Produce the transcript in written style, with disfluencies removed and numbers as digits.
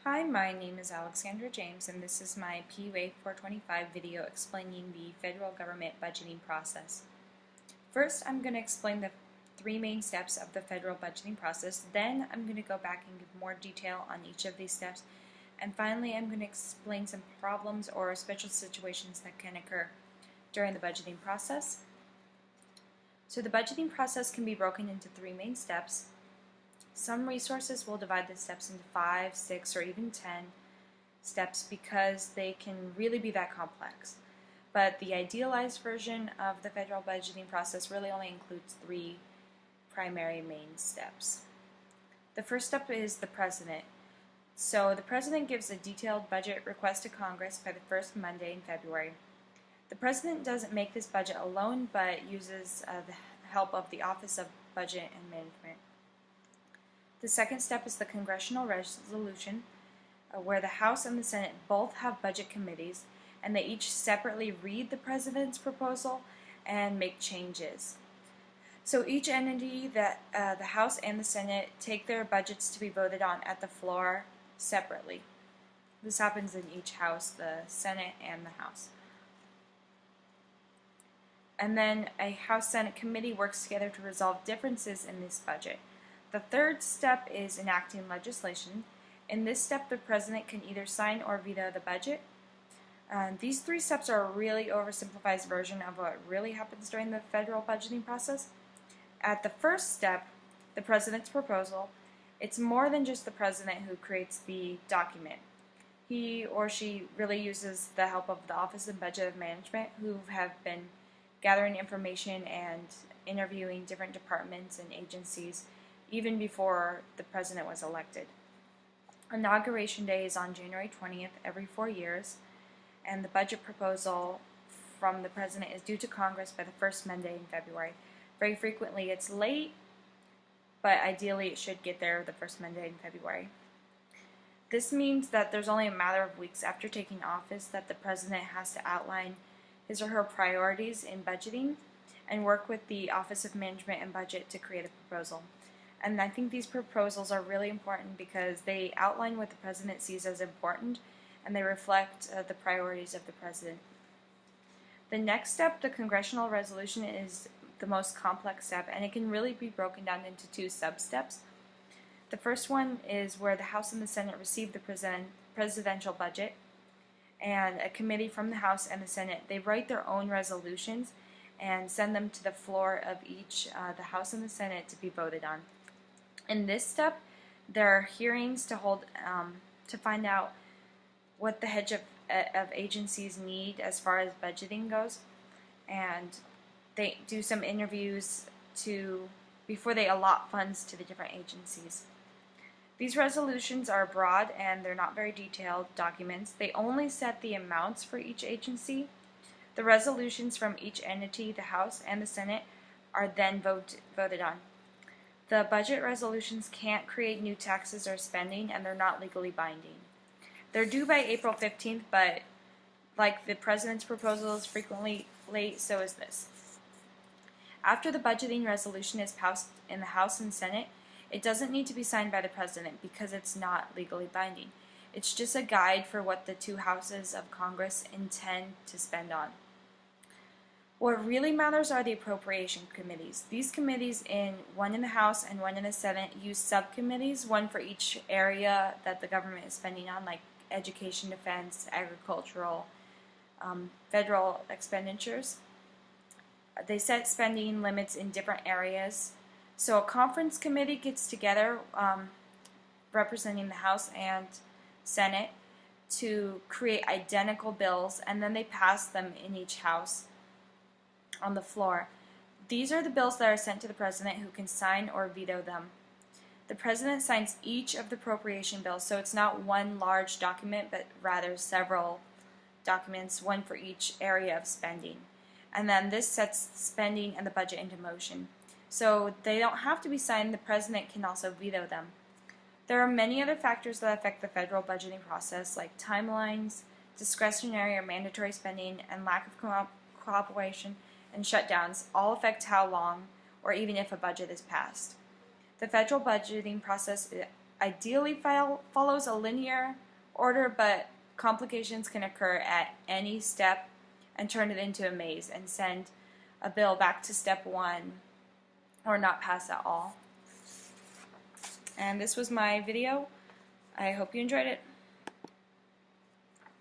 Hi, my name is Alexandra James, and this is my PUA425 video explaining the federal government budgeting process. First, I'm going to explain the three main steps of the federal budgeting process. Then, I'm going to go back and give more detail on each of these steps. And finally, I'm going to explain some problems or special situations that can occur during the budgeting process. So the budgeting process can be broken into three main steps. Some resources will divide the steps into 5, 6, or even 10 steps because they can really be that complex. But the idealized version of the federal budgeting process really only includes three primary main steps. The first step is the President. So the President gives a detailed budget request to Congress by the first Monday in February. The President doesn't make this budget alone, but uses the help of the Office of Budget and Management. The second step is the congressional resolution, where the House and the Senate both have budget committees, and they each separately read the President's proposal and make changes. So each entity, the House and the Senate, take their budgets to be voted on at the floor separately. This happens in each House, the Senate and the House. And then a House-Senate committee works together to resolve differences in this budget. The third step is enacting legislation. In this step, the President can either sign or veto the budget. These three steps are a really oversimplified version of what really happens during the federal budgeting process. At the first step, the President's proposal, it's more than just the President who creates the document. He or she really uses the help of the Office of Budget and Management, who have been gathering information and interviewing different departments and agencies even before the President was elected. Inauguration Day is on January 20th every 4 years, and the budget proposal from the President is due to Congress by the first Monday in February. Very frequently it's late, but ideally it should get there the first Monday in February. This means that there's only a matter of weeks after taking office that the President has to outline his or her priorities in budgeting and work with the Office of Management and Budget to create a proposal. And I think these proposals are really important because they outline what the President sees as important and they reflect the priorities of the President. The next step, the congressional resolution, is the most complex step, and it can really be broken down into two sub-steps. The first one is where the House and the Senate receive the presidential budget, and a committee from the House and the Senate, they write their own resolutions and send them to the floor of each, the House and the Senate, to be voted on. In this step, there are hearings to hold to find out what the heads of agencies need as far as budgeting goes, and they do some interviews before they allot funds to the different agencies. These resolutions are broad and they're not very detailed documents. They only set the amounts for each agency. The resolutions from each entity, the House and the Senate, are then voted on. The budget resolutions can't create new taxes or spending, and they're not legally binding. They're due by April 15th, but like the President's proposal is frequently late, so is this. After the budgeting resolution is passed in the House and Senate, it doesn't need to be signed by the President because it's not legally binding. It's just a guide for what the two houses of Congress intend to spend on. What really matters are the appropriation committees. These committees, one in the House and one in the Senate, use subcommittees, one for each area that the government is spending on, like education, defense, agricultural, federal expenditures. They set spending limits in different areas. So a conference committee gets together representing the House and Senate to create identical bills, and then they pass them in each house on the floor. These are the bills that are sent to the President, who can sign or veto them. The President signs each of the appropriation bills, so it's not one large document, but rather several documents, one for each area of spending. And then this sets spending and the budget into motion. So they don't have to be signed. The President can also veto them. There are many other factors that affect the federal budgeting process, like timelines, discretionary or mandatory spending, and lack of cooperation and shutdowns all affect how long or even if a budget is passed. The federal budgeting process ideally follows a linear order, but complications can occur at any step and turn it into a maze and send a bill back to step 1 or not pass at all. And this was my video. I hope you enjoyed it.